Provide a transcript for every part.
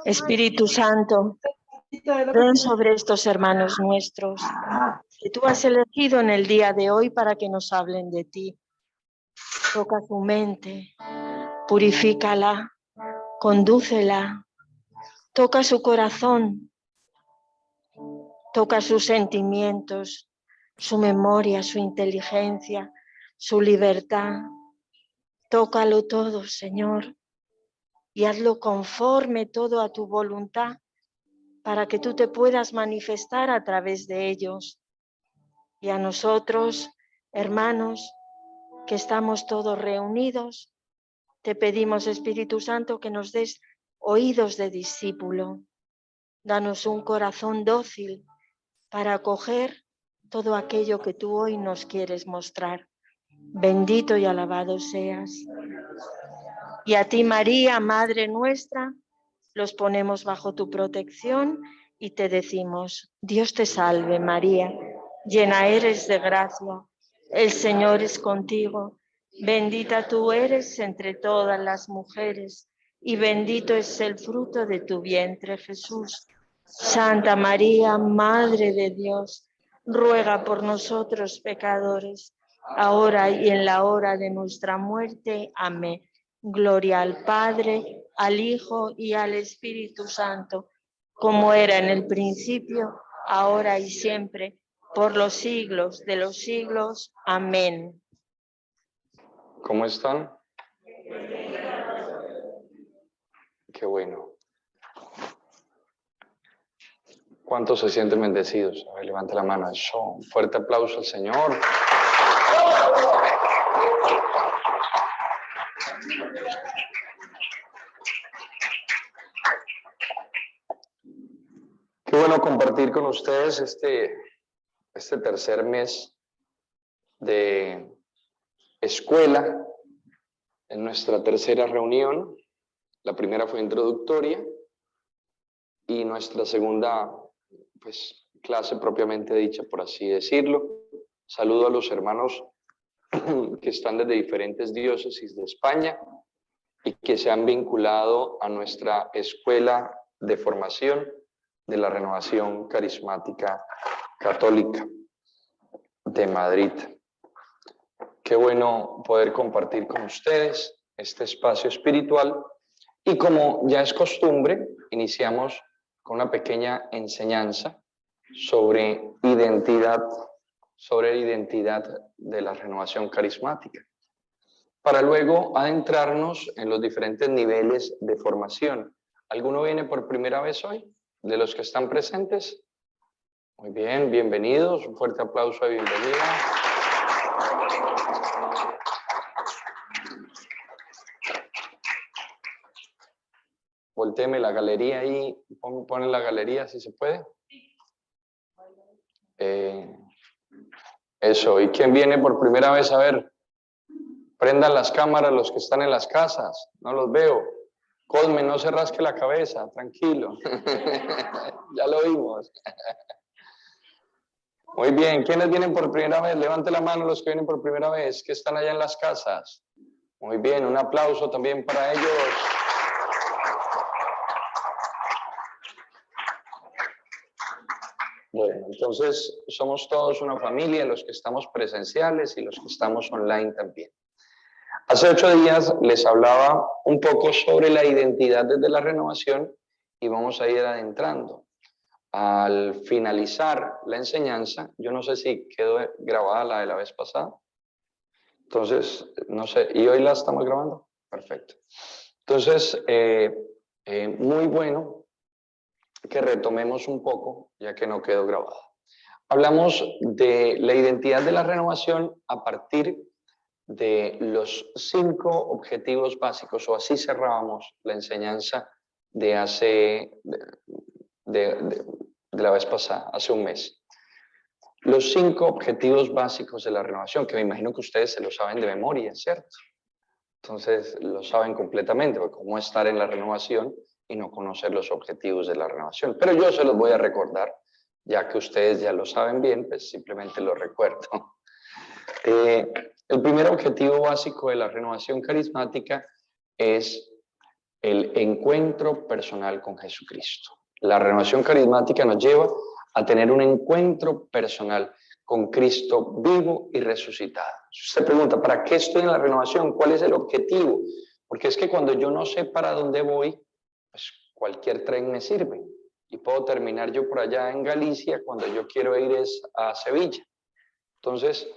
Espíritu Santo, ven sobre estos hermanos nuestros que tú has elegido en el día de hoy para que nos hablen de ti. Toca su mente, purifícala, condúcela, toca su corazón, toca sus sentimientos, su memoria, su inteligencia, su libertad. Tócalo todo, Señor, y hazlo conforme todo a tu voluntad, para que tú te puedas manifestar a través de ellos. Y a nosotros, hermanos, que estamos todos reunidos, te pedimos, Espíritu Santo, que nos des oídos de discípulo. Danos un corazón dócil para acoger todo aquello que tú hoy nos quieres mostrar. Bendito y alabado seas. Y a ti, María, Madre nuestra, los ponemos bajo tu protección y te decimos: Dios te salve, María, llena eres de gracia, el Señor es contigo, bendita tú eres entre todas las mujeres y bendito es el fruto de tu vientre, Jesús. Santa María, Madre de Dios, ruega por nosotros pecadores, ahora y en la hora de nuestra muerte. Amén. Gloria al Padre, al Hijo y al Espíritu Santo, como era en el principio, ahora y siempre, por los siglos de los siglos. Amén. ¿Cómo están? Qué bueno. ¿Cuántos se sienten bendecidos? A ver, levante la mano. Eso. Un fuerte aplauso al Señor. Qué bueno compartir con ustedes este tercer mes de escuela en nuestra tercera reunión. La primera fue introductoria y nuestra segunda, pues, clase propiamente dicha, por así decirlo. Saludo a los hermanos que están desde diferentes diócesis de España y que se han vinculado a nuestra escuela de formación de la Renovación Carismática Católica de Madrid. Qué bueno poder compartir con ustedes este espacio espiritual y, como ya es costumbre, iniciamos con una pequeña enseñanza sobre la identidad de la renovación carismática, para luego adentrarnos en los diferentes niveles de formación. ¿Alguno viene por primera vez hoy, de los que están presentes? Muy bien, bienvenidos, un fuerte aplauso de bienvenida. Voltéeme la galería ahí, pon la galería si se puede. Eso, ¿y quién viene por primera vez? A ver, prendan las cámaras los que están en las casas, no los veo. Cosme, no se rasque la cabeza, tranquilo. Ya lo vimos. Muy bien, ¿quiénes vienen por primera vez? Levante la mano los que vienen por primera vez, que están allá en las casas. Muy bien, un aplauso también para ellos. Bueno, entonces somos todos una familia, los que estamos presenciales y los que estamos online también. Hace 8 días les hablaba un poco sobre la identidad desde la renovación y vamos a ir adentrando. Al finalizar la enseñanza, yo no sé si quedó grabada la de la vez pasada, entonces, no sé, ¿y hoy la estamos grabando? Perfecto. Entonces, muy bueno que retomemos un poco, ya que no quedó grabada. Hablamos de la identidad de la renovación a partir de los 5 objetivos básicos, o así cerrábamos la enseñanza de la vez pasada, hace un mes. Los 5 objetivos básicos de la renovación, que me imagino que ustedes se lo saben de memoria, ¿cierto? Entonces lo saben completamente, porque cómo estar en la renovación y no conocer los objetivos de la renovación. Pero yo se los voy a recordar, ya que ustedes ya lo saben bien, pues simplemente lo recuerdo. El primer objetivo básico de la renovación carismática es el encuentro personal con Jesucristo. La renovación carismática nos lleva a tener un encuentro personal con Cristo vivo y resucitado. Si usted pregunta, ¿para qué estoy en la renovación? ¿Cuál es el objetivo? Porque es que cuando yo no sé para dónde voy, pues cualquier tren me sirve. Y puedo terminar yo por allá en Galicia cuando yo quiero ir es a Sevilla. Entonces,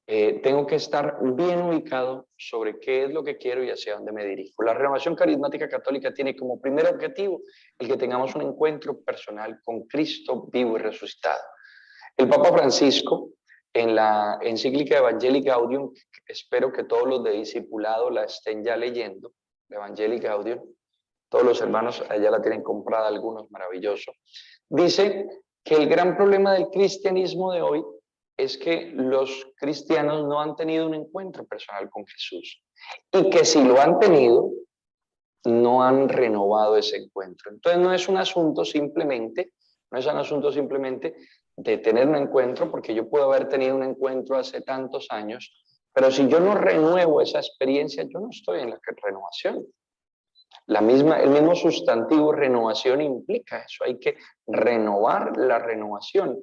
tengo que estar bien ubicado sobre qué es lo que quiero y hacia dónde me dirijo. La renovación carismática católica tiene como primer objetivo el que tengamos un encuentro personal con Cristo vivo y resucitado. El Papa Francisco, en la encíclica Evangelii Gaudium, espero que todos los de discipulado la estén ya leyendo, Evangelii Gaudium, todos los hermanos allá la tienen comprada, algunos, maravilloso, dice que el gran problema del cristianismo de hoy es que los cristianos no han tenido un encuentro personal con Jesús y que si lo han tenido, no han renovado ese encuentro. Entonces no es un asunto simplemente de tener un encuentro, porque yo puedo haber tenido un encuentro hace tantos años, pero si yo no renuevo esa experiencia, yo no estoy en la renovación. El mismo sustantivo renovación implica eso, hay que renovar la renovación.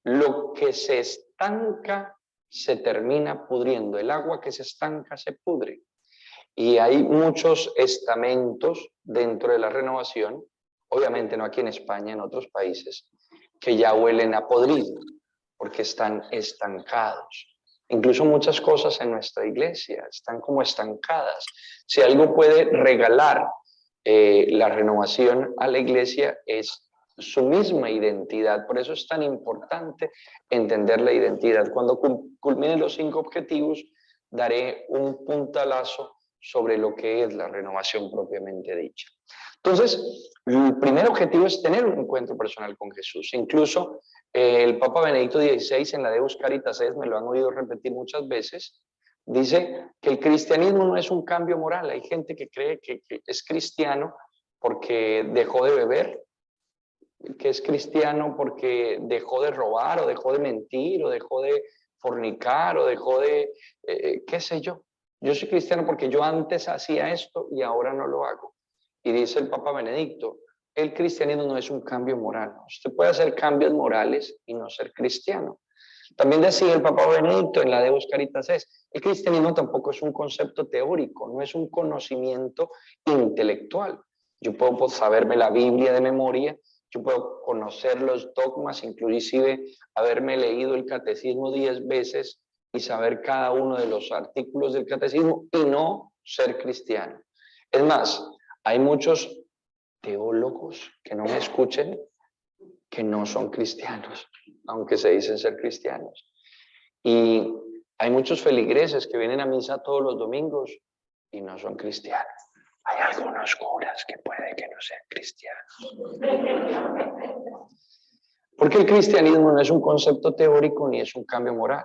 Lo que se estanca se termina pudriendo, el agua que se estanca se pudre. Y hay muchos estamentos dentro de la renovación, obviamente no aquí en España, en otros países, que ya huelen a podrido, porque están estancados. Incluso muchas cosas en nuestra iglesia están como estancadas. Si algo puede regalar la renovación a la iglesia es su misma identidad. Por eso es tan importante entender la identidad. Cuando culminen los 5 objetivos, daré un puntalazo sobre lo que es la renovación propiamente dicha. Entonces, el primer objetivo es tener un encuentro personal con Jesús. Incluso el Papa Benedicto XVI en la Deus Caritas Es, me lo han oído repetir muchas veces, dice que el cristianismo no es un cambio moral. Hay gente que cree que es cristiano porque dejó de beber, que es cristiano porque dejó de robar o dejó de mentir o dejó de fornicar o dejó de, qué sé yo. Yo soy cristiano porque yo antes hacía esto y ahora no lo hago. Y dice el Papa Benedicto, el cristianismo no es un cambio moral. Usted puede hacer cambios morales y no ser cristiano. También decía el Papa Benedicto en la Deus Caritas Es, el cristianismo tampoco es un concepto teórico, no es un conocimiento intelectual. Yo puedo saberme la Biblia de memoria, yo puedo conocer los dogmas, inclusive haberme leído el catecismo 10 veces y saber cada uno de los artículos del catecismo y no ser cristiano. Es más, hay muchos teólogos que no me escuchen, que no son cristianos, aunque se dicen ser cristianos. Y hay muchos feligreses que vienen a misa todos los domingos y no son cristianos. Hay algunos curas que puede que no sean cristianos. Porque el cristianismo no es un concepto teórico ni es un cambio moral.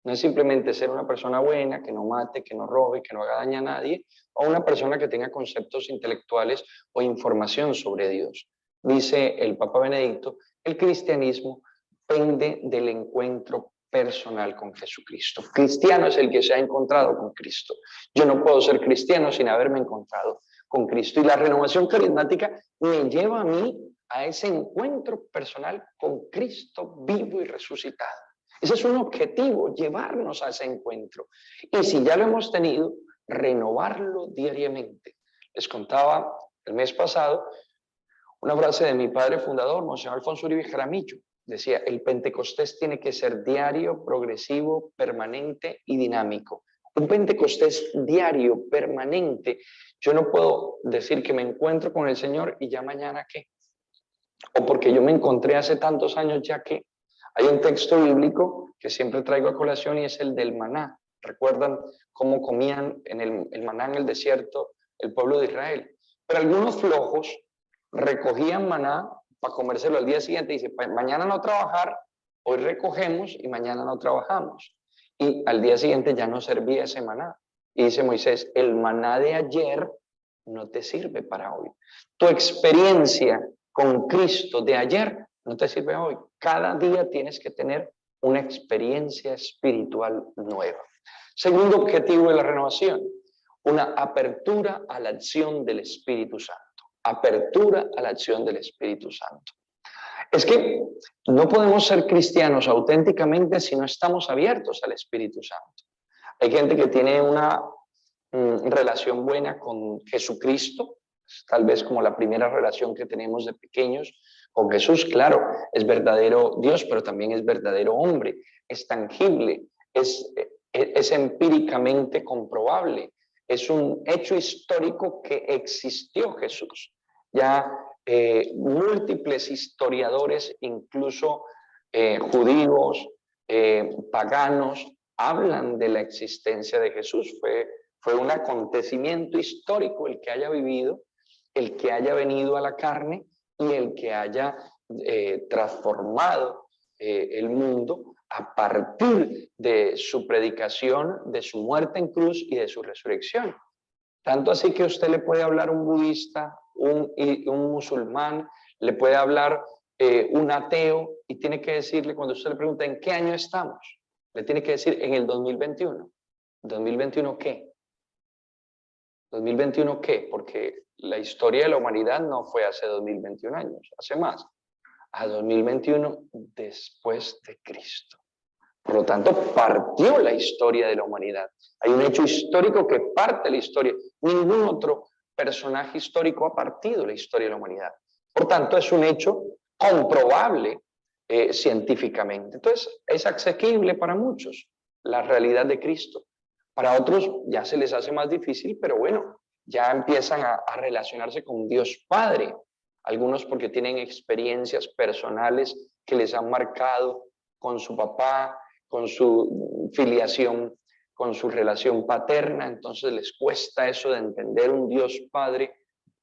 No es simplemente ser una persona buena, que no mate, que no robe, que no haga daño a nadie, o una persona que tenga conceptos intelectuales o información sobre Dios. Dice el Papa Benedicto, el cristianismo pende del encuentro personal con Jesucristo. Cristiano es el que se ha encontrado con Cristo. Yo no puedo ser cristiano sin haberme encontrado con Cristo. Y la renovación carismática me lleva a mí a ese encuentro personal con Cristo vivo y resucitado. Ese es un objetivo, llevarnos a ese encuentro. Y si ya lo hemos tenido, renovarlo diariamente. Les contaba el mes pasado una frase de mi padre fundador, Monseñor Alfonso Uribe Jaramillo. Decía, el Pentecostés tiene que ser diario, progresivo, permanente y dinámico. Un Pentecostés diario, permanente. Yo no puedo decir que me encuentro con el Señor y ya mañana qué. O porque yo me encontré hace tantos años ya que. Hay un texto bíblico que siempre traigo a colación y es el del maná. ¿Recuerdan cómo comían el maná en el desierto el pueblo de Israel? Pero algunos flojos recogían maná para comérselo al día siguiente y dice, mañana no trabajar, hoy recogemos y mañana no trabajamos. Y al día siguiente ya no servía ese maná. Y dice Moisés, el maná de ayer no te sirve para hoy. Tu experiencia con Cristo de ayer no te sirve hoy. Cada día tienes que tener una experiencia espiritual nueva. Segundo objetivo de la renovación, una apertura a la acción del Espíritu Santo. Apertura a la acción del Espíritu Santo. Es que no podemos ser cristianos auténticamente si no estamos abiertos al Espíritu Santo. Hay gente que tiene una relación buena con Jesucristo, tal vez como la primera relación que tenemos de pequeños con Jesús. Claro, es verdadero Dios, pero también es verdadero hombre, es tangible, es empíricamente comprobable, es un hecho histórico que existió Jesús. Ya múltiples historiadores, incluso judíos, paganos, hablan de la existencia de Jesús. Fue un acontecimiento histórico el que haya vivido, el que haya venido a la carne y el que haya transformado el mundo a partir de su predicación, de su muerte en cruz y de su resurrección. Tanto así que usted le puede hablar a un budista, un musulmán, le puede hablar un ateo y tiene que decirle, cuando usted le pregunta ¿en qué año estamos? Le tiene que decir en el 2021. ¿2021 qué? ¿2021 qué? Porque la historia de la humanidad no fue hace 2021 años, hace más. A 2021 después de Cristo. Por lo tanto, partió la historia de la humanidad. Hay un hecho histórico que parte la historia. Ningún otro personaje histórico ha partido la historia de la humanidad. Por tanto, es un hecho comprobable científicamente. Entonces, es asequible para muchos la realidad de Cristo. Para otros ya se les hace más difícil, pero bueno, ya empiezan a relacionarse con Dios Padre. Algunos porque tienen experiencias personales que les han marcado con su papá, con su filiación, con su relación paterna, entonces les cuesta eso de entender un Dios Padre,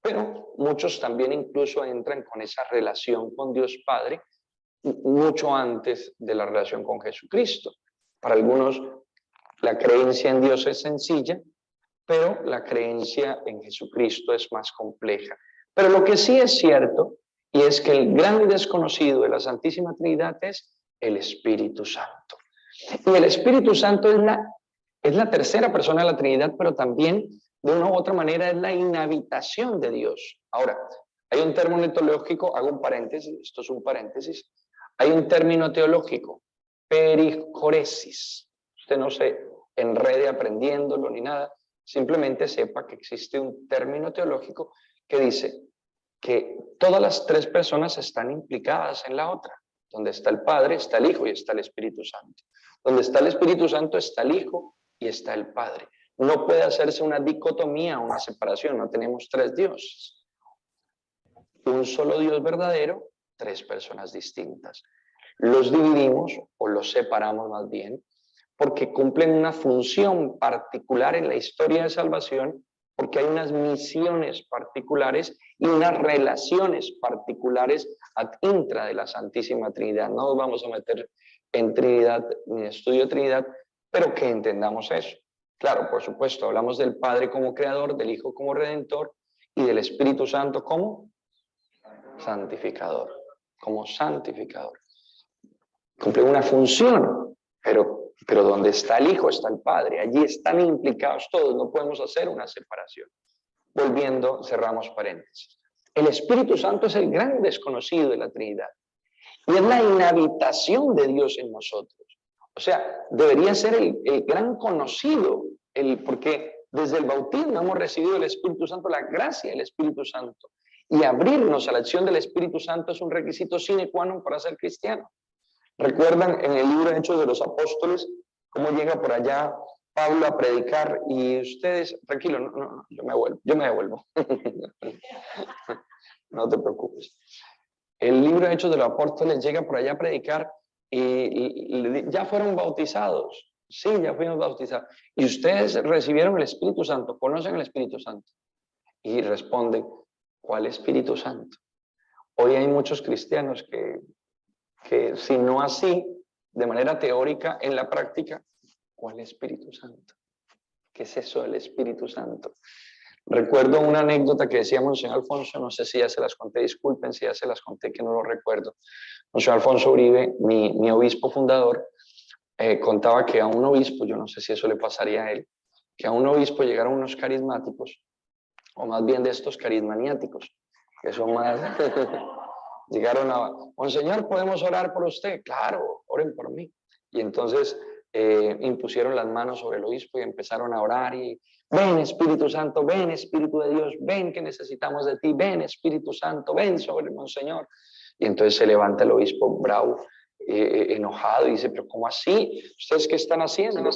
pero muchos también incluso entran con esa relación con Dios Padre mucho antes de la relación con Jesucristo. Para algunos la creencia en Dios es sencilla, pero la creencia en Jesucristo es más compleja. Pero lo que sí es cierto, y es que el gran desconocido de la Santísima Trinidad es el Espíritu Santo. Y el Espíritu Santo es la tercera persona de la Trinidad, pero también, de una u otra manera, es la inhabitación de Dios. Ahora, hay un término teológico, hago un paréntesis, esto es un paréntesis, hay un término teológico, pericoresis. Usted no se enrede aprendiéndolo ni nada, simplemente sepa que existe un término teológico que dice que todas las tres personas están implicadas en la otra. Donde está el Padre, está el Hijo y está el Espíritu Santo. Donde está el Espíritu Santo, está el Hijo y está el Padre. No puede hacerse una dicotomía, una separación. No tenemos tres dioses. Un solo Dios verdadero, tres personas distintas. Los dividimos o los separamos más bien porque cumplen una función particular en la historia de salvación, porque hay unas misiones particulares y unas relaciones particulares ad intra de la Santísima Trinidad. No nos vamos a meter en Trinidad ni en estudio de Trinidad, pero que entendamos eso. Claro, por supuesto, hablamos del Padre como creador, del Hijo como redentor y del Espíritu Santo como santificador, como santificador. Cumple una función, pero donde está el Hijo está el Padre. Allí están implicados todos, no podemos hacer una separación. Volviendo, cerramos paréntesis. El Espíritu Santo es el gran desconocido de la Trinidad y es la inhabitación de Dios en nosotros. O sea, debería ser el gran conocido, porque desde el bautismo hemos recibido el Espíritu Santo, la gracia del Espíritu Santo. Y abrirnos a la acción del Espíritu Santo es un requisito sine qua non para ser cristiano. ¿Recuerdan en el libro de Hechos de los Apóstoles cómo llega por allá Pablo a predicar y ustedes, tranquilo, no, yo me devuelvo. No te preocupes. El libro de Hechos de los Apóstoles llega por allá a predicar y ya fueron bautizados. Sí, ya fuimos bautizados. Y ustedes recibieron el Espíritu Santo, conocen el Espíritu Santo. Y responden, ¿cuál Espíritu Santo? Hoy hay muchos cristianos que si no así, de manera teórica, en la práctica, ¿cuál Espíritu Santo? ¿Qué es eso del Espíritu Santo? Recuerdo una anécdota que decía Monseñor Alfonso, no sé si ya se las conté, disculpen si ya se las conté, que no lo recuerdo. Monseñor Alfonso Uribe, mi obispo fundador, contaba que a un obispo, yo no sé si eso le pasaría a él, que a un obispo llegaron unos carismáticos, o más bien de estos carismaniáticos, que son más... Llegaron a, Monseñor, ¿podemos orar por usted? Claro, oren por mí. Y entonces impusieron las manos sobre el obispo y empezaron a orar y ven Espíritu Santo, ven Espíritu de Dios, ven que necesitamos de ti, ven Espíritu Santo, ven sobre el Monseñor. Y entonces se levanta el obispo bravo, enojado, y dice, pero ¿cómo así? ¿Ustedes qué están haciendo?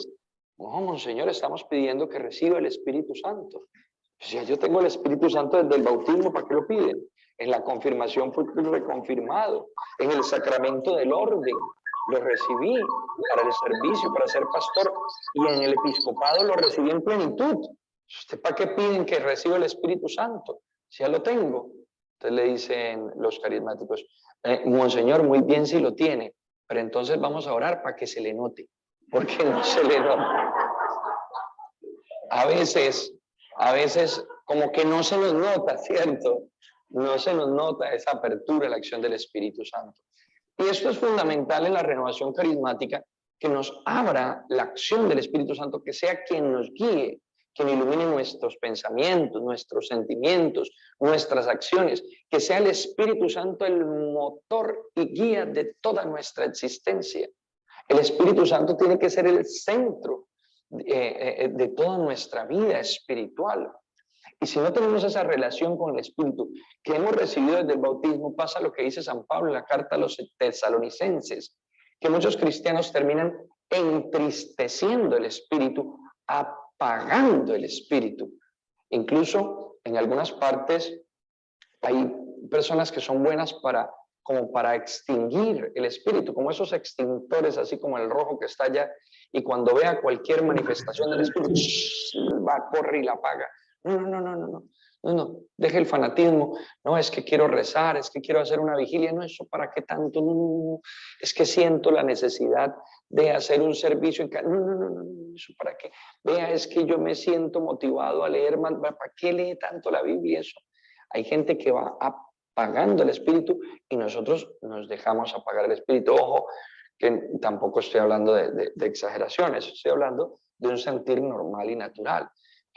No, Monseñor, estamos pidiendo que reciba el Espíritu Santo. Si yo tengo el Espíritu Santo desde el bautismo, ¿para qué lo piden? En la confirmación fue reconfirmado, en el sacramento del orden lo recibí para el servicio, para ser pastor, y en el episcopado lo recibí en plenitud. ¿Usted para qué piden que reciba el Espíritu Santo? Si ya lo tengo. Entonces le dicen los carismáticos, Monseñor, muy bien si lo tiene, pero entonces vamos a orar para que se le note, porque no se le nota. A veces como que no se nos nota, ¿cierto? No se nos nota esa apertura a la acción del Espíritu Santo. Y esto es fundamental en la renovación carismática, que nos abra la acción del Espíritu Santo, que sea quien nos guíe, quien ilumine nuestros pensamientos, nuestros sentimientos, nuestras acciones, que sea el Espíritu Santo el motor y guía de toda nuestra existencia. El Espíritu Santo tiene que ser el centro de toda nuestra vida espiritual. Y si no tenemos esa relación con el Espíritu que hemos recibido desde el bautismo, pasa lo que dice San Pablo en la carta a los tesalonicenses, que muchos cristianos terminan entristeciendo el Espíritu, apagando el Espíritu. Incluso en algunas partes hay personas que son buenas como para extinguir el Espíritu, como esos extintores, así como el rojo que está allá, y cuando vea cualquier manifestación del Espíritu, va, corre y la apaga. No, deje el fanatismo. No, es que quiero rezar, es que quiero hacer una vigilia. No, eso para qué tanto. No, es que siento la necesidad de hacer un servicio en casa. No, eso para qué. Vea, es que yo me siento motivado a leer más. ¿Para qué lee tanto la Biblia eso? Hay gente que va apagando el Espíritu y nosotros nos dejamos apagar el Espíritu. Ojo, que tampoco estoy hablando de exageraciones, estoy hablando de un sentir normal y natural.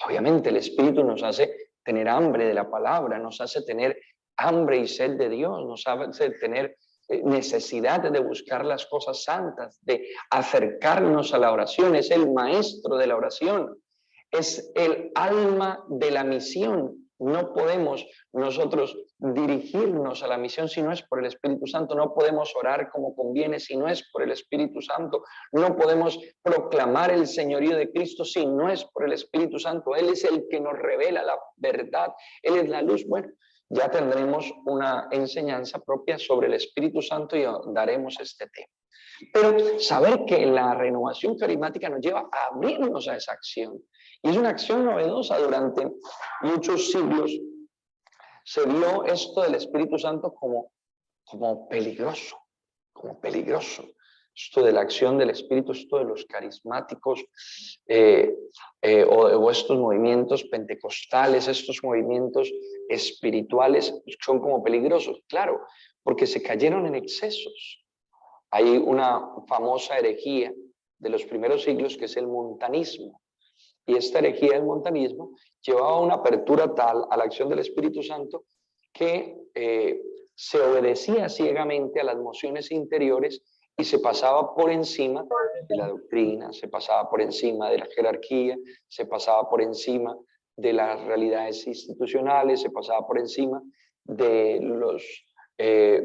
Obviamente el Espíritu nos hace tener hambre de la palabra, nos hace tener hambre y sed de Dios, nos hace tener necesidad de buscar las cosas santas, de acercarnos a la oración. Es el maestro de la oración, es el alma de la misión. No podemos nosotros dirigirnos a la misión si no es por el Espíritu Santo. No podemos orar como conviene si no es por el Espíritu Santo. No podemos proclamar el señorío de Cristo si no es por el Espíritu Santo. Él es el que nos revela la verdad. Él es la luz. Bueno, ya tendremos una enseñanza propia sobre el Espíritu Santo y daremos este tema. Pero saber que la renovación carismática nos lleva a abrirnos a esa acción. Y es una acción novedosa. Durante muchos siglos se vio esto del Espíritu Santo como peligroso, Esto de la acción del Espíritu, esto de los carismáticos o estos movimientos pentecostales, estos movimientos espirituales son como peligrosos, claro, porque se cayeron en excesos. Hay una famosa herejía de los primeros siglos que es el montanismo. Y esta herejía del montanismo llevaba una apertura tal a la acción del Espíritu Santo que se obedecía ciegamente a las mociones interiores y se pasaba por encima de la doctrina, se pasaba por encima de la jerarquía, se pasaba por encima de las realidades institucionales, se pasaba por encima de los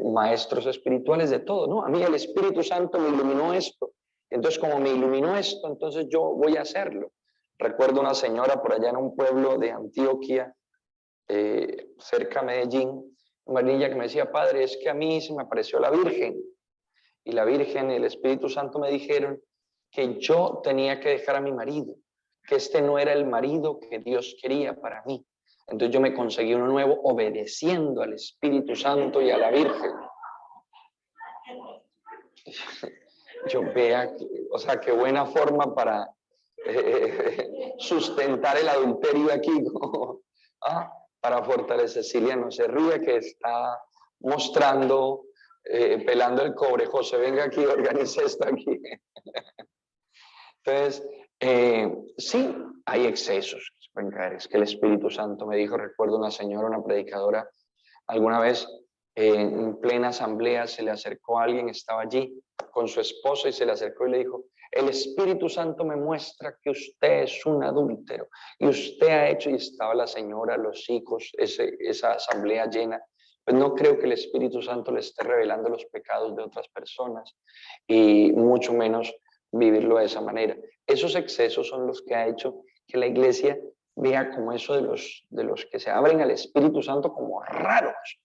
maestros espirituales, de todo, ¿no? A mí el Espíritu Santo me iluminó esto, entonces como me iluminó esto, entonces yo voy a hacerlo. Recuerdo una señora por allá en un pueblo de Antioquia, cerca de Medellín, una niña que me decía, padre, es que a mí se me apareció la Virgen, y la Virgen y el Espíritu Santo me dijeron que yo tenía que dejar a mi marido, que este no era el marido que Dios quería para mí. Entonces yo me conseguí uno nuevo obedeciendo al Espíritu Santo y a la Virgen. Yo vea, o sea, qué buena forma para sustentar el adulterio aquí, ¿no? Para fortalecer. Cecilia, no se ríe, que está mostrando, pelando el cobre. José, venga aquí, organice esto aquí. Entonces, sí, hay excesos que se pueden caer. Es que el Espíritu Santo me dijo, recuerdo una señora, una predicadora, alguna vez en plena asamblea se le acercó a alguien, estaba allí con su esposo y se le acercó y le dijo, el Espíritu Santo me muestra que usted es un adúltero y usted ha hecho, y estaba la señora, los hijos, esa asamblea llena. Pues no creo que el Espíritu Santo le esté revelando los pecados de otras personas y mucho menos vivirlo de esa manera. Esos excesos son los que ha hecho que la iglesia vea como eso de los que se abren al Espíritu Santo como raros.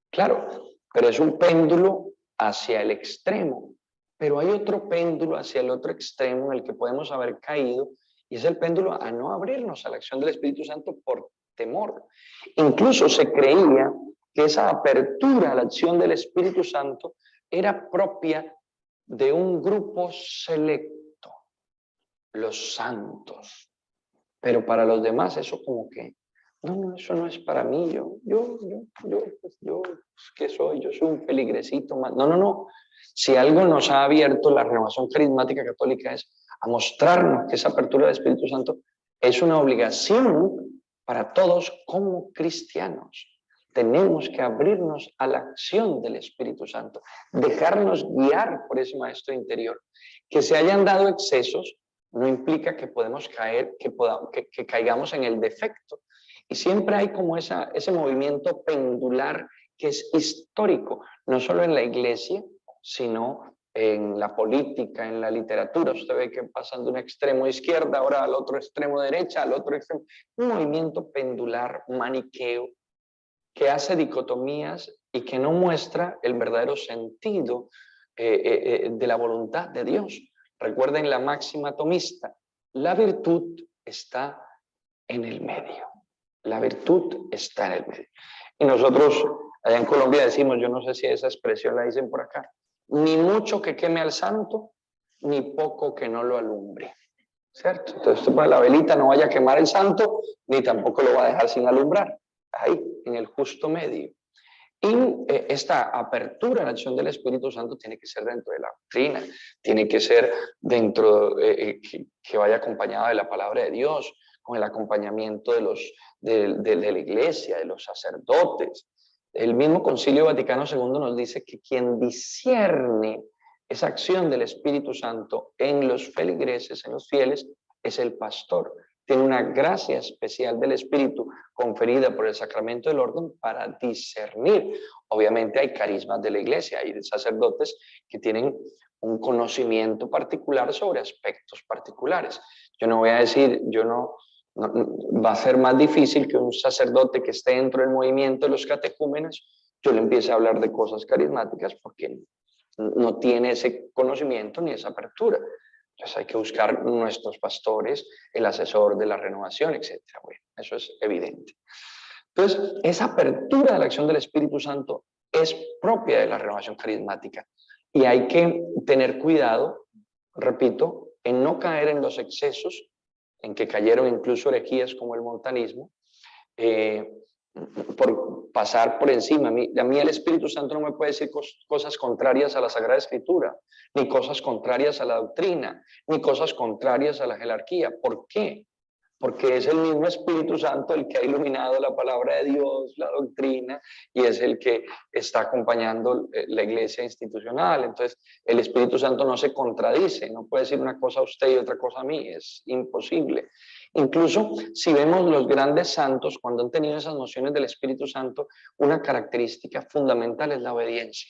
Claro, pero es un péndulo hacia el extremo. Pero hay otro péndulo hacia el otro extremo en el que podemos haber caído, y es el péndulo a no abrirnos a la acción del Espíritu Santo por temor. Incluso se creía que esa apertura a la acción del Espíritu Santo era propia de un grupo selecto, los santos. Pero para los demás eso como que, no, eso no es para mí, ¿qué soy? Yo soy un peligrecito más. No. Si algo nos ha abierto la renovación carismática católica es a mostrarnos que esa apertura del Espíritu Santo es una obligación para todos como cristianos. Tenemos que abrirnos a la acción del Espíritu Santo, dejarnos guiar por ese maestro interior. Que se hayan dado excesos no implica que podemos caer, que caigamos en el defecto. Y siempre hay como ese movimiento pendular que es histórico, no solo en la iglesia, sino en la política, en la literatura. Usted ve que pasan de un extremo izquierda, ahora al otro extremo derecha, al otro extremo. Un movimiento pendular, maniqueo, que hace dicotomías y que no muestra el verdadero sentido de la voluntad de Dios. Recuerden la máxima tomista, la virtud está en el medio. La virtud está en el medio. Y nosotros allá en Colombia decimos, yo no sé si esa expresión la dicen por acá, ni mucho que queme al santo, ni poco que no lo alumbre. ¿Cierto? Entonces usted pone la velita, no vaya a quemar el santo, ni tampoco lo va a dejar sin alumbrar. Ahí, en el justo medio. Y esta apertura a la acción del Espíritu Santo tiene que ser dentro de la doctrina, tiene que ser dentro, que vaya acompañada de la palabra de Dios, con el acompañamiento de la iglesia, de los sacerdotes. El mismo Concilio Vaticano II nos dice que quien discierne esa acción del Espíritu Santo en los feligreses, en los fieles, es el pastor. Tiene una gracia especial del Espíritu conferida por el sacramento del orden para discernir. Obviamente hay carismas de la iglesia, hay sacerdotes que tienen un conocimiento particular sobre aspectos particulares. Yo no voy a decir, va a ser más difícil que un sacerdote que esté dentro del movimiento de los catecúmenos, yo le empiece a hablar de cosas carismáticas porque no tiene ese conocimiento ni esa apertura. Entonces hay que buscar nuestros pastores, el asesor de la renovación, etc. Bueno, eso es evidente. Entonces, esa apertura de la acción del Espíritu Santo es propia de la renovación carismática. Y hay que tener cuidado, repito, en no caer en los excesos, en que cayeron incluso herejías como el montanismo, por pasar por encima. A mí el Espíritu Santo no me puede decir cosas contrarias a la Sagrada Escritura, ni cosas contrarias a la doctrina, ni cosas contrarias a la jerarquía. ¿Por qué? Porque es el mismo Espíritu Santo el que ha iluminado la palabra de Dios, la doctrina, y es el que está acompañando la iglesia institucional. Entonces, el Espíritu Santo no se contradice, no puede decir una cosa a usted y otra cosa a mí, es imposible. Incluso si vemos los grandes santos, cuando han tenido esas nociones del Espíritu Santo, una característica fundamental es la obediencia.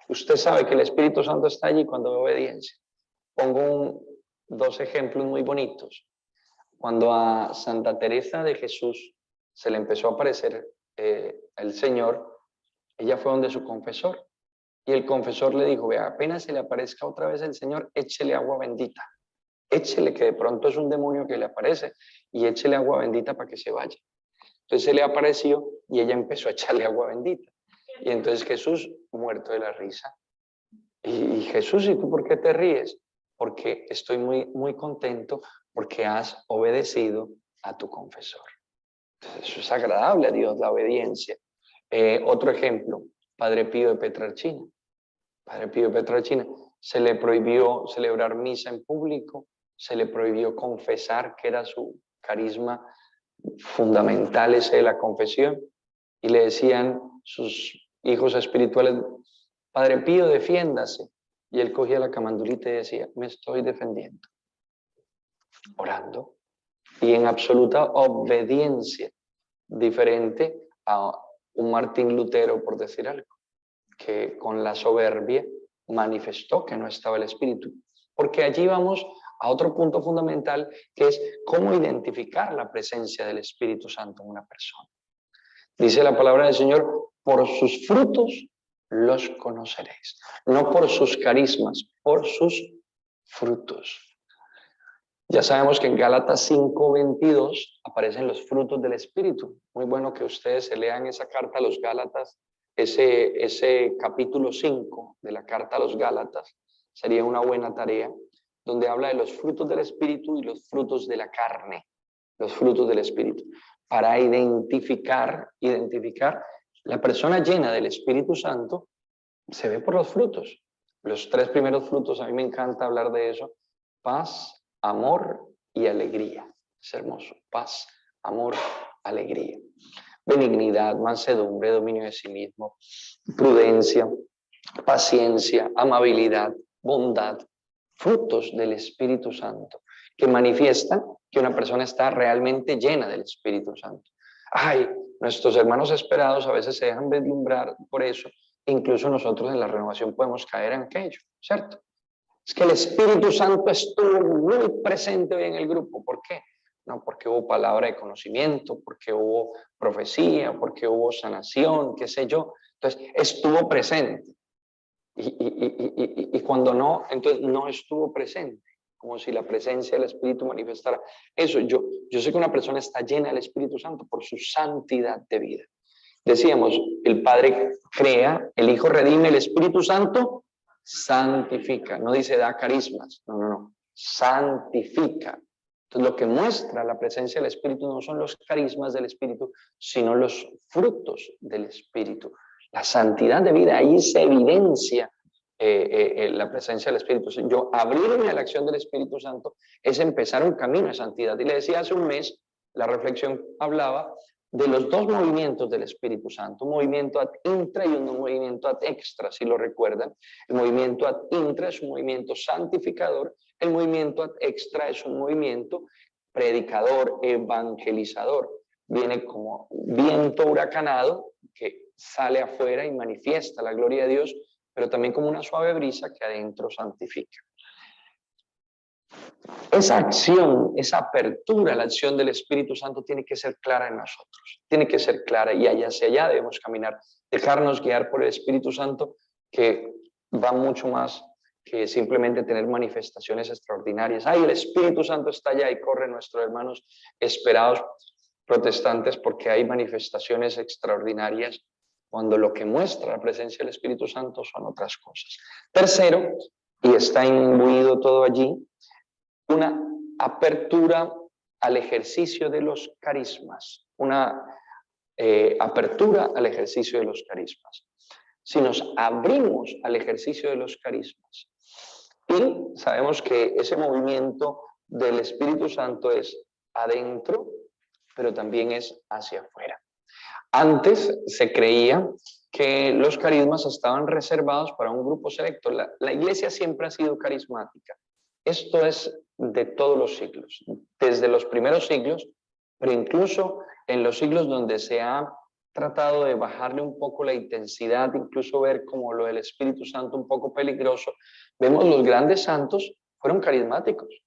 Usted sabe que el Espíritu Santo está allí cuando hay obediencia. Pongo dos ejemplos muy bonitos. Cuando a Santa Teresa de Jesús se le empezó a aparecer el Señor, ella fue donde su confesor. Y el confesor le dijo, vea, apenas se le aparezca otra vez el Señor, échele agua bendita. Échele, que de pronto es un demonio que le aparece, y échele agua bendita para que se vaya. Entonces se le apareció y ella empezó a echarle agua bendita. Y entonces Jesús, muerto de la risa. Y Jesús, ¿y tú por qué te ríes? Porque estoy muy contento porque has obedecido a tu confesor. Entonces, eso es agradable a Dios, la obediencia. Otro ejemplo, Padre Pío de Pietrelcina. Padre Pío de Pietrelcina, se le prohibió celebrar misa en público, se le prohibió confesar que era su carisma fundamental ese de la confesión, y le decían sus hijos espirituales: Padre Pío, defiéndase. Y él cogía la camandulita y decía: me estoy defendiendo, orando, y en absoluta obediencia, diferente a un Martín Lutero, por decir algo, que con la soberbia manifestó que no estaba el Espíritu. Porque allí vamos a otro punto fundamental, que es cómo identificar la presencia del Espíritu Santo en una persona. Dice la palabra del Señor: por sus frutos los conoceréis. No por sus carismas, por sus frutos. Ya sabemos que en Gálatas 5:22 aparecen los frutos del Espíritu. Muy bueno que ustedes se lean esa carta a los Gálatas, ese capítulo 5 de la carta a los Gálatas. Sería una buena tarea, donde habla de los frutos del Espíritu y los frutos de la carne. Los frutos del Espíritu. Para identificar la persona llena del Espíritu Santo, se ve por los frutos. Los 3 primeros frutos, a mí me encanta hablar de eso: paz, amor y alegría. Es hermoso. Paz, amor, alegría. Benignidad, mansedumbre, dominio de sí mismo, prudencia, paciencia, amabilidad, bondad. Frutos del Espíritu Santo que manifiestan que una persona está realmente llena del Espíritu Santo. Ay, nuestros hermanos esperados a veces se dejan deslumbrar por eso. Incluso nosotros en la renovación podemos caer en aquello, ¿cierto? Es que el Espíritu Santo estuvo muy presente hoy en el grupo. ¿Por qué? No, porque hubo palabra de conocimiento, porque hubo profecía, porque hubo sanación, qué sé yo. Entonces, estuvo presente. Y cuando no, entonces no estuvo presente. Como si la presencia del Espíritu manifestara. Eso, yo sé que una persona está llena del Espíritu Santo por su santidad de vida. Decíamos, el Padre crea, el Hijo redime, el Espíritu Santo santifica. No dice da carismas, no. Santifica. Entonces, lo que muestra la presencia del Espíritu no son los carismas del Espíritu, sino los frutos del Espíritu. La santidad de vida, ahí se evidencia la presencia del Espíritu. Yo abrirme a la acción del Espíritu Santo es empezar un camino de santidad. Y le decía hace un mes, la reflexión hablaba de los 2 movimientos del Espíritu Santo, un movimiento ad intra y un movimiento ad extra, si lo recuerdan. El movimiento ad intra es un movimiento santificador, el movimiento ad extra es un movimiento predicador, evangelizador. Viene como viento huracanado que sale afuera y manifiesta la gloria de Dios, pero también como una suave brisa que adentro santifica. Esa acción, esa apertura a la acción del Espíritu Santo tiene que ser clara en nosotros, tiene que ser clara, y allá hacia allá debemos caminar, dejarnos guiar por el Espíritu Santo, que va mucho más que simplemente tener manifestaciones extraordinarias. Ay, el Espíritu Santo está allá, y corren nuestros hermanos esperados protestantes porque hay manifestaciones extraordinarias, cuando lo que muestra la presencia del Espíritu Santo son otras cosas. Tercero, y está imbuido todo allí, una apertura al ejercicio de los carismas, una apertura al ejercicio de los carismas. Si nos abrimos al ejercicio de los carismas, y sabemos que ese movimiento del Espíritu Santo es adentro, pero también es hacia afuera. Antes se creía que los carismas estaban reservados para un grupo selecto. La iglesia siempre ha sido carismática. Esto es de todos los siglos, desde los primeros siglos, pero incluso en los siglos donde se ha tratado de bajarle un poco la intensidad, incluso ver como lo del Espíritu Santo un poco peligroso, vemos los grandes santos fueron carismáticos.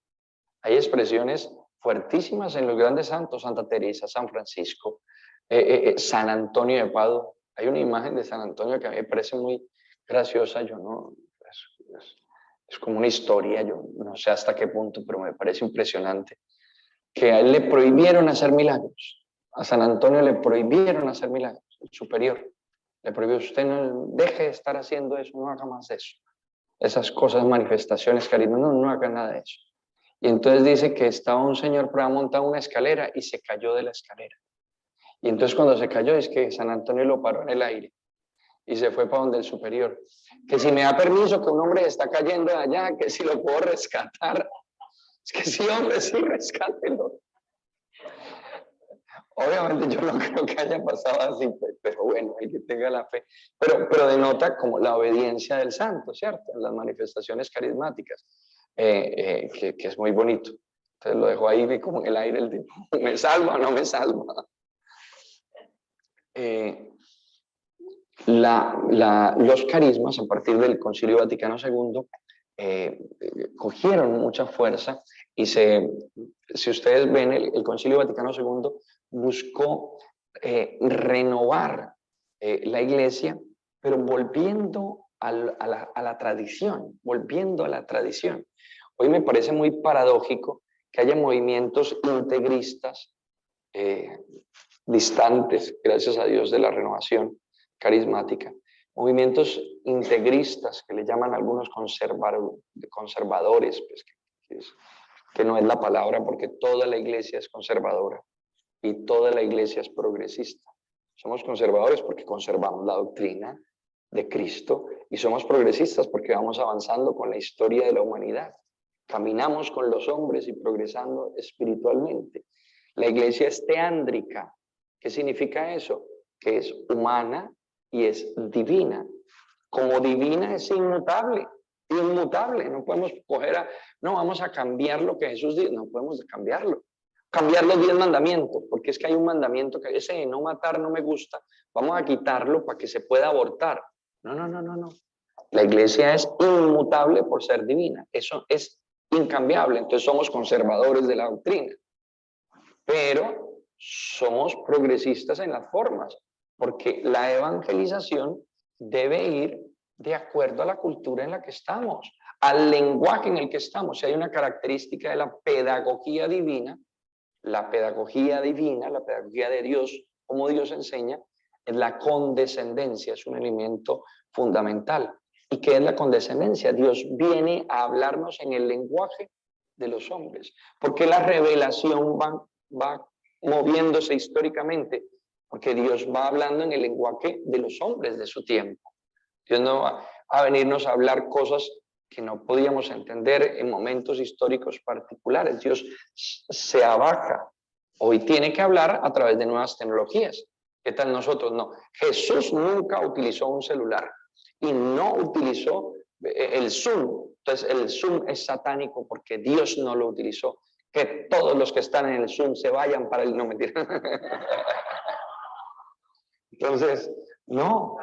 Hay expresiones fuertísimas en los grandes santos: Santa Teresa, San Francisco, San Antonio de Padua. Hay una imagen de San Antonio que a mí me parece muy graciosa. Yo no, es como una historia, yo no sé hasta qué punto, pero me parece impresionante, que a él le prohibieron hacer milagros. A San Antonio le prohibieron hacer milagros, el superior. Le prohibió: usted no deje de estar haciendo eso, no haga más de eso. Esas cosas, manifestaciones, cariño, no haga nada de eso. Y entonces dice que estaba un señor por ahí montado una escalera y se cayó de la escalera. Y entonces cuando se cayó es que San Antonio lo paró en el aire y se fue para donde el superior. Que si me da permiso, que un hombre está cayendo de allá, que si lo puedo rescatar. Es que sí, hombre, sí, rescátelo. Obviamente yo no creo que haya pasado así, pero bueno, el que tenga la fe. Pero denota como la obediencia del santo, ¿cierto? En las manifestaciones carismáticas, que es muy bonito. Entonces lo dejo ahí, vi como en el aire el tipo, ¿me salva o no me salva? Los carismas, a partir del Concilio Vaticano II, cogieron mucha fuerza y si ustedes ven, el Concilio Vaticano II buscó renovar la iglesia, pero volviendo a la tradición, volviendo a la tradición. Hoy me parece muy paradójico que haya movimientos integristas distantes, gracias a Dios, de la renovación carismática, movimientos integristas que le llaman algunos conservadores, pues, que no es la palabra porque toda la iglesia es conservadora y toda la iglesia es progresista. Somos conservadores porque conservamos la doctrina de Cristo y somos progresistas porque vamos avanzando con la historia de la humanidad. Caminamos con los hombres y progresando espiritualmente. La iglesia es teándrica. ¿Qué significa eso? Que es humana y es divina. Como divina es inmutable, inmutable. No podemos no vamos a cambiar lo que Jesús dijo, no podemos cambiarlo. Cambiar los 10 mandamientos, porque es que hay un mandamiento que ese de no matar no me gusta, vamos a quitarlo para que se pueda abortar. No. La iglesia es inmutable por ser divina, eso es incambiable, entonces somos conservadores de la doctrina, pero somos progresistas en las formas, porque la evangelización debe ir de acuerdo a la cultura en la que estamos, al lenguaje en el que estamos. Si hay una característica de la pedagogía divina, la pedagogía de Dios, como Dios enseña, es la condescendencia, es un elemento fundamental. ¿Y qué es la condescendencia? Dios viene a hablarnos en el lenguaje de los hombres, porque la revelación va moviéndose históricamente, porque Dios va hablando en el lenguaje de los hombres de su tiempo. Dios no va a venirnos a hablar cosas que no podíamos entender en momentos históricos particulares. Dios se abaja. Hoy tiene que hablar a través de nuevas tecnologías. ¿Qué tal nosotros? No. Jesús nunca utilizó un celular y no utilizó el Zoom. Entonces el Zoom es satánico porque Dios no lo utilizó. Que todos los que están en el Zoom se vayan para el... No, mentira. Entonces, no,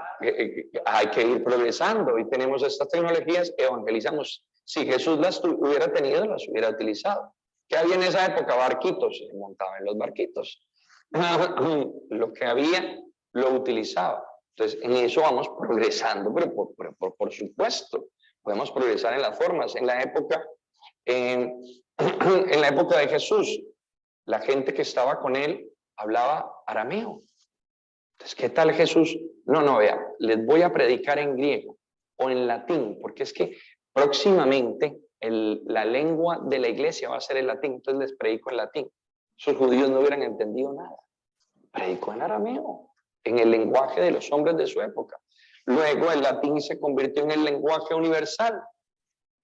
hay que ir progresando y tenemos estas tecnologías, evangelizamos. Si Jesús las hubiera tenido, las hubiera utilizado. ¿Qué había en esa época? Barquitos, se montaba en los barquitos. Lo que había, lo utilizaba. Entonces, en eso vamos progresando, pero por supuesto, podemos progresar en las formas. En la época de Jesús, la gente que estaba con él hablaba arameo. Entonces, ¿qué tal Jesús? No, vean, les voy a predicar en griego o en latín, porque es que próximamente la lengua de la iglesia va a ser el latín, entonces les predico en latín. Sus judíos no hubieran entendido nada. Predicó en arameo, en el lenguaje de los hombres de su época. Luego el latín se convirtió en el lenguaje universal,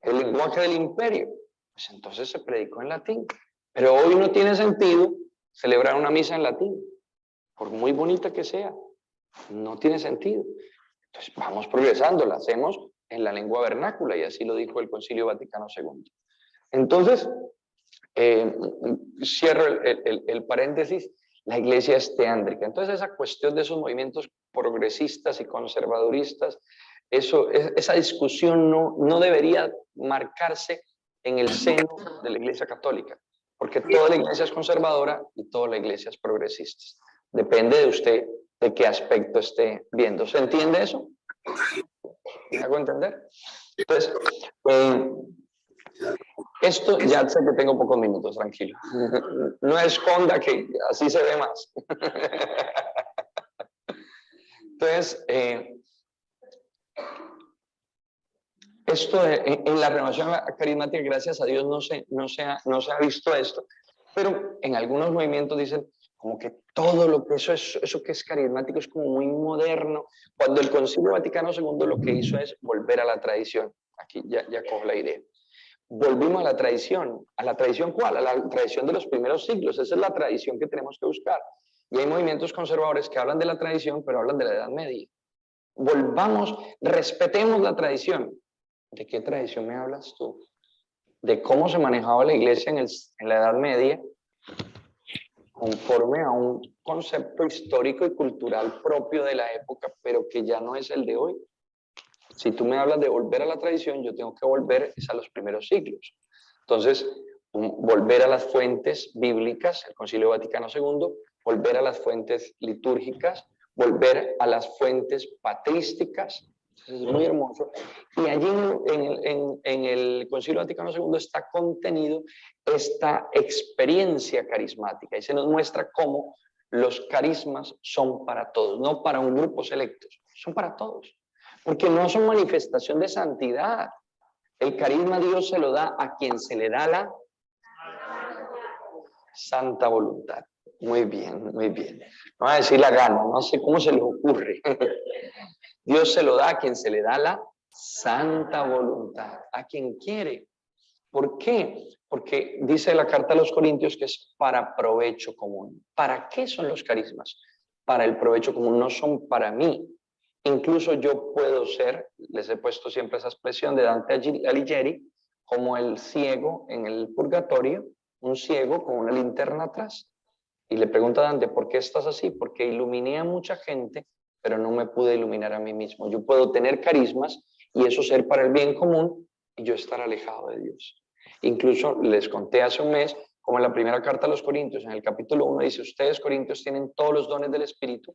el lenguaje del imperio. Pues entonces se predicó en latín. Pero hoy no tiene sentido celebrar una misa en latín, por muy bonita que sea, no tiene sentido. Entonces vamos progresando, la hacemos en la lengua vernácula y así lo dijo el Concilio Vaticano II. Entonces, cierro el paréntesis, la iglesia es teándrica. Entonces esa cuestión de esos movimientos progresistas y conservaduristas, esa discusión no debería marcarse en el seno de la iglesia católica, porque toda la iglesia es conservadora y toda la iglesia es progresista. Depende de usted de qué aspecto esté viendo. ¿Se entiende eso? ¿Me hago entender? Entonces, esto ya sé que tengo pocos minutos, tranquilo. No esconda que así se ve más. Entonces, esto en la renovación carismática, gracias a Dios, no se ha visto esto, pero en algunos movimientos dicen como que todo lo que eso que es carismático es como muy moderno, cuando el Concilio Vaticano II lo que hizo es volver a la tradición. Aquí ya cojo la idea. Volvimos a la tradición. ¿A la tradición cuál? A la tradición de los primeros siglos. Esa es la tradición que tenemos que buscar. Y hay movimientos conservadores que hablan de la tradición, pero hablan de la Edad Media. Volvamos, respetemos la tradición. ¿De qué tradición me hablas tú? De cómo se manejaba la iglesia en la Edad Media, conforme a un concepto histórico y cultural propio de la época, pero que ya no es el de hoy. Si tú me hablas de volver a la tradición, yo tengo que volver a los primeros siglos. Entonces, volver a las fuentes bíblicas, el Concilio Vaticano II, volver a las fuentes litúrgicas, volver a las fuentes patrísticas. Es muy hermoso. Y allí en el Concilio Vaticano II está contenido esta experiencia carismática y se nos muestra cómo los carismas son para todos, no para un grupo selecto, son para todos, porque no son manifestación de santidad. El carisma Dios se lo da a quien se le da la santa voluntad. Muy bien, muy bien. No va a decir la gana, no sé cómo se les ocurre. Dios se lo da a quien se le da la santa voluntad, a quien quiere. ¿Por qué? Porque dice la carta a los Corintios que es para provecho común. ¿Para qué son los carismas? Para el provecho común, no son para mí. Incluso yo puedo ser, les he puesto siempre esa expresión de Dante Alighieri, como el ciego en el purgatorio, un ciego con una linterna atrás. Y le pregunta a Dante, ¿por qué estás así? Porque iluminé a mucha gente, pero no me pude iluminar a mí mismo. Yo puedo tener carismas y eso ser para el bien común y yo estar alejado de Dios. Incluso les conté hace un mes, como en la primera carta a los Corintios, en el capítulo 1 dice, ustedes Corintios tienen todos los dones del Espíritu,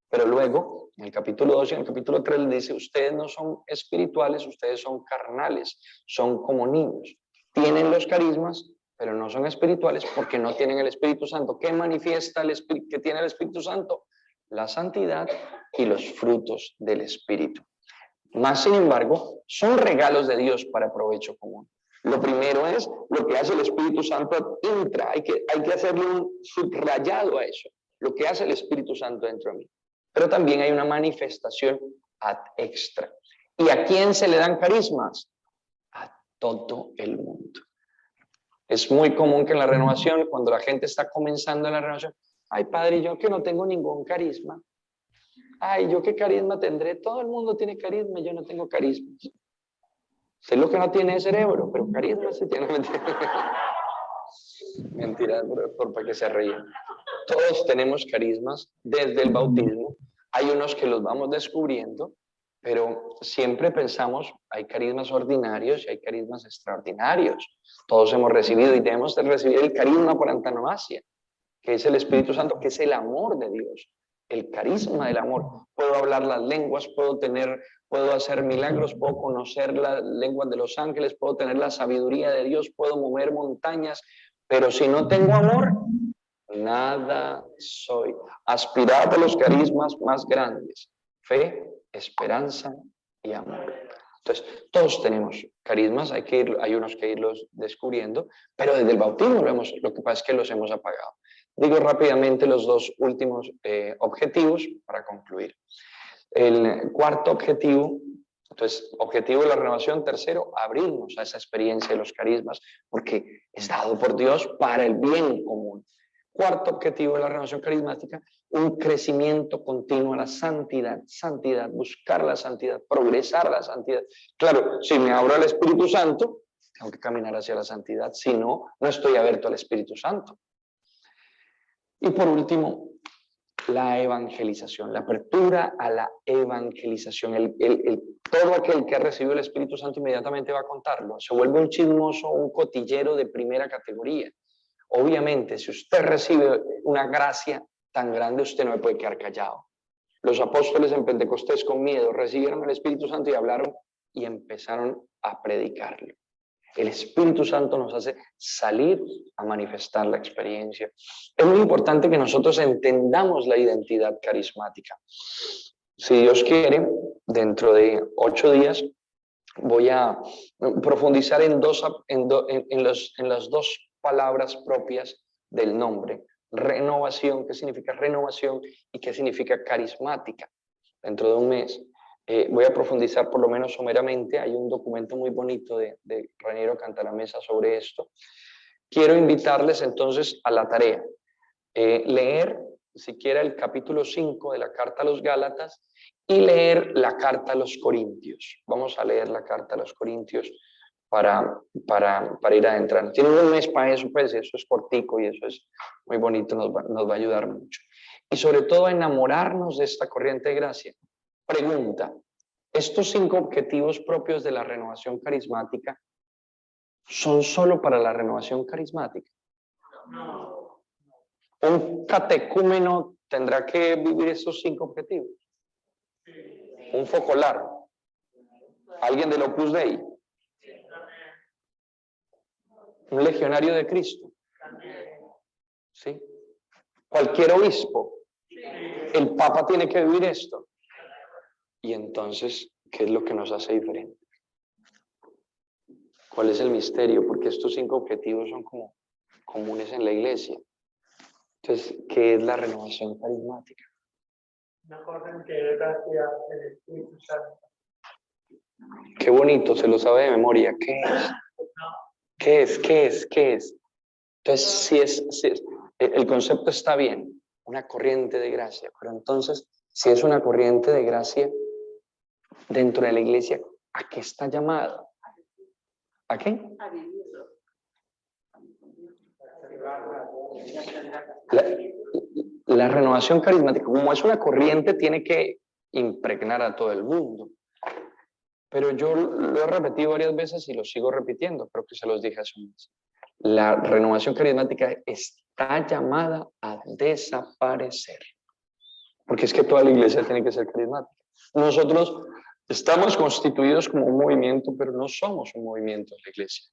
pero luego en el capítulo 2 y en el capítulo 3 les dice, ustedes no son espirituales, ustedes son carnales, son como niños. Tienen los carismas, pero no son espirituales porque no tienen el Espíritu Santo. ¿Qué manifiesta el Espíritu que tiene el Espíritu Santo? La santidad y los frutos del Espíritu. Más sin embargo, son regalos de Dios para provecho común. Lo primero es lo que hace el Espíritu Santo intra, hay que hacerle un subrayado a eso, lo que hace el Espíritu Santo dentro de mí. Pero también hay una manifestación ad extra. ¿Y a quién se le dan carismas? A todo el mundo. Es muy común que en la renovación, cuando la gente está comenzando en la renovación, ay padre, yo que no tengo ningún carisma. Ay, ¿yo qué carisma tendré? Todo el mundo tiene carisma, yo no tengo carisma. Sé lo que no tiene es cerebro, pero carisma sí tiene. Mentira, para que se ríen. Todos tenemos carismas desde el bautismo. Hay unos que los vamos descubriendo, pero siempre pensamos, hay carismas ordinarios y hay carismas extraordinarios. Todos hemos recibido y debemos de recibir el carisma por antonomasia, que es el Espíritu Santo, que es el amor de Dios, el carisma del amor. Puedo hablar las lenguas, puedo hacer milagros, puedo conocer las lenguas de los ángeles, puedo tener la sabiduría de Dios, puedo mover montañas, pero si no tengo amor, nada soy. Aspirad a los carismas más grandes: fe, esperanza y amor. Entonces, todos tenemos carismas, hay unos que irlos descubriendo, pero desde el bautismo lo que pasa es que los hemos apagado. Digo rápidamente los dos últimos objetivos para concluir. El cuarto objetivo, entonces, objetivo de la renovación. Tercero, abrirnos a esa experiencia de los carismas, porque es dado por Dios para el bien común. Cuarto objetivo de la renovación carismática, un crecimiento continuo a la santidad, buscar la santidad, progresar la santidad. Claro, si me abro al Espíritu Santo, tengo que caminar hacia la santidad, si no, no estoy abierto al Espíritu Santo. Y por último, la evangelización, la apertura a la evangelización. Todo aquel que ha recibido el Espíritu Santo inmediatamente va a contarlo. Se vuelve un chismoso, un cotillero de primera categoría. Obviamente, si usted recibe una gracia tan grande, usted no puede quedar callado. Los apóstoles en Pentecostés con miedo recibieron el Espíritu Santo y hablaron y empezaron a predicarlo. El Espíritu Santo nos hace salir a manifestar la experiencia. Es muy importante que nosotros entendamos la identidad carismática. Si Dios quiere, dentro de 8 días voy a profundizar en las dos palabras propias del nombre. Renovación, ¿qué significa renovación? Y ¿qué significa carismática? Dentro de un mes. Voy a profundizar por lo menos someramente. Hay un documento muy bonito de Raniero Cantalamessa sobre esto. Quiero invitarles entonces a la tarea. Leer siquiera el capítulo 5 de la carta a los Gálatas y leer la carta a los Corintios. Vamos a leer la carta a los Corintios para ir adentrando. Tienen un mes para eso, pues eso es cortico y eso es muy bonito, nos va a ayudar mucho. Y sobre todo a enamorarnos de esta corriente de gracia. Pregunta, ¿estos 5 objetivos propios de la renovación carismática son solo para la renovación carismática? No. ¿Un catecúmeno tendrá que vivir estos 5 objetivos? ¿Un focolar? ¿Alguien del Opus Dei? ¿Un legionario de Cristo? ¿Sí? ¿Cualquier obispo? ¿El Papa tiene que vivir esto? Y entonces, ¿qué es lo que nos hace diferente? ¿Cuál es el misterio? Porque estos 5 objetivos son como comunes en la iglesia. Entonces, ¿qué es la renovación carismática? Una corriente de gracia del Espíritu Santo. Qué bonito, se lo sabe de memoria. ¿Qué es? ¿Qué es? ¿Qué es? ¿Qué es? Entonces, si es, el concepto está bien, una corriente de gracia, pero entonces, si es una corriente de gracia dentro de la iglesia, ¿a qué está llamada? ¿A qué? La renovación carismática, como es una corriente, tiene que impregnar a todo el mundo. Pero yo lo he repetido varias veces y lo sigo repitiendo, creo que se los dije hace un mes. La renovación carismática está llamada a desaparecer. Porque es que toda la iglesia tiene que ser carismática. Nosotros estamos constituidos como un movimiento, pero no somos un movimiento en la iglesia.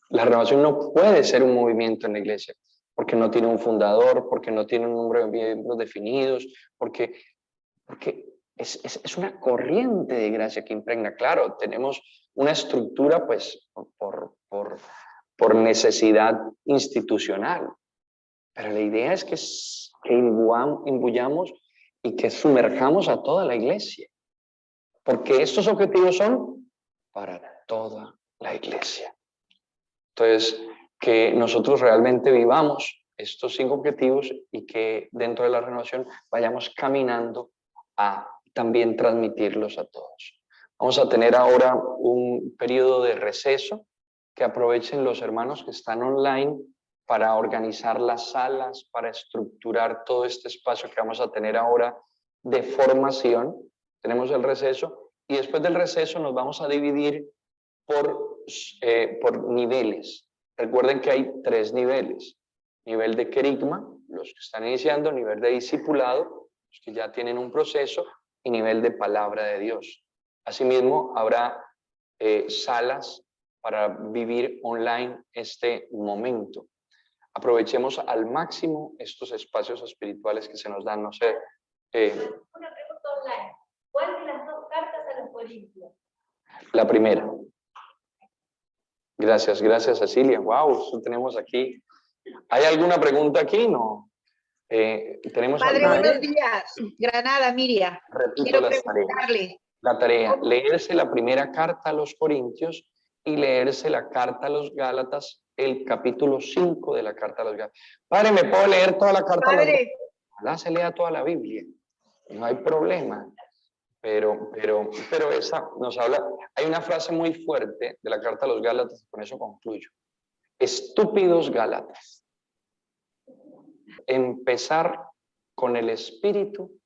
La renovación no puede ser un movimiento en la iglesia, porque no tiene un fundador, porque no tiene un número de miembros definidos, porque es una corriente de gracia que impregna. Claro, tenemos una estructura pues por necesidad institucional, pero la idea es que imbuyamos y que sumerjamos a toda la iglesia, porque estos objetivos son para toda la iglesia. Entonces, que nosotros realmente vivamos estos 5 objetivos y que dentro de la renovación vayamos caminando a también transmitirlos a todos. Vamos a tener ahora un periodo de receso, que aprovechen los hermanos que están online para organizar las salas, para estructurar todo este espacio que vamos a tener ahora de formación. Tenemos el receso y después del receso nos vamos a dividir por niveles. Recuerden que hay 3 niveles. Nivel de querigma, los que están iniciando, nivel de discipulado, los que ya tienen un proceso, y nivel de palabra de Dios. Asimismo, habrá salas para vivir online este momento. Aprovechemos al máximo estos espacios espirituales que se nos dan, no sé. Una pregunta online. ¿Cuál de las 2 cartas a los Corintios? La primera. Gracias, Cecilia. Wow, eso tenemos aquí. ¿Hay alguna pregunta aquí? No. Tenemos Padre, buenos días. Granada, Miriam. Quiero preguntarle. La tarea, leerse la primera carta a los Corintios y leerse la carta a los Gálatas, el capítulo 5 de la carta a los Gálatas. Padre, ¿me puedo leer toda la carta? Padre. Ojalá se lea toda la Biblia. No hay problema. Pero esa nos habla. Hay una frase muy fuerte de la carta a los Gálatas, con eso concluyo. Estúpidos Gálatas. Empezar con el espíritu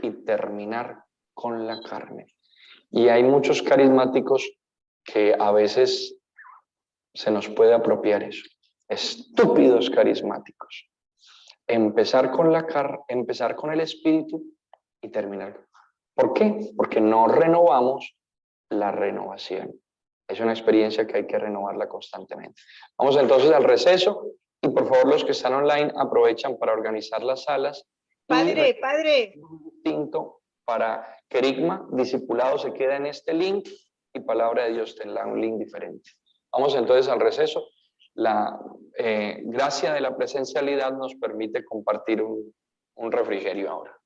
y terminar con la carne. Y hay muchos carismáticos que a veces se nos puede apropiar eso. Estúpidos carismáticos. Empezar con empezar con el espíritu y terminar. ¿Por qué? Porque no renovamos la renovación. Es una experiencia que hay que renovarla constantemente. Vamos entonces al receso. Y por favor, los que están online aprovechan para organizar las salas. Padre. Distinto para querigma, discipulado se queda en este link y palabra de Dios tendrá un link diferente. Vamos entonces al receso. La gracia de la presencialidad nos permite compartir un refrigerio ahora.